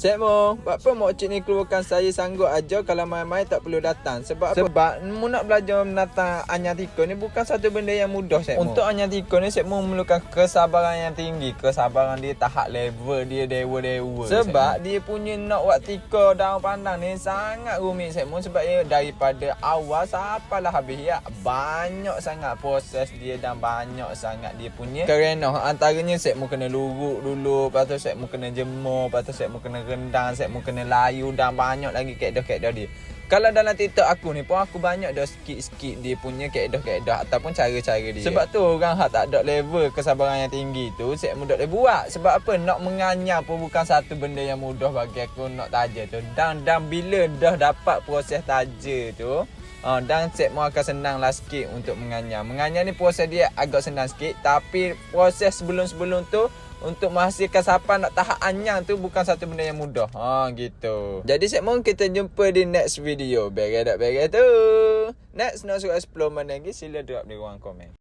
Cik Mo, buat apa mak cik ni keluarkan saya sanggup aja kalau main-main tak perlu datang. Sebab apa? Sebab mu nak belajar menatang anyar tikun ni bukan satu benda yang mudah, Cik Mo. Untuk anyar tikun ni Cik Mo memerlukan kesabaran yang tinggi. Kesabaran dia tahap level dia dewa-dewa. Sebab dia punya nak buat tikar daun pandang ni sangat rumit, Cik Mo. Sebab dia daripada awal sampailah habis ya. Banyak sangat proses dia dan banyak sangat dia punya kerenah. Antaranya Cik Mo kena luruk dulu, lepas tu Cik Mo kena jemur, lepas tu Cik Mo kena rendang, Cik Mo kena layu dan banyak lagi kaedah-kaedah dia. Kalau dalam TikTok aku ni pun aku banyak dah skip dia punya kaedah-kaedah ataupun cara-cara dia. Sebab tu orang hak tak ada level kesabaran yang tinggi tu Cik Mo tak boleh buat. Sebab apa? Nak menganyam pun bukan satu benda yang mudah bagi aku nak taja tu. Dan bila dah dapat proses taja tu, dan Cik Mo akan senanglah sikit untuk menganyam. Menganyam ni proses dia agak senang sikit, tapi proses sebelum-sebelum tu untuk menghasilkan sapan nak tahap anyam tu bukan satu benda yang mudah. Gitu. Jadi Cik Mo kita jumpa di next video. Beres tak beres tu? Next nak suruh explore mana lagi sila drop di ruang komen.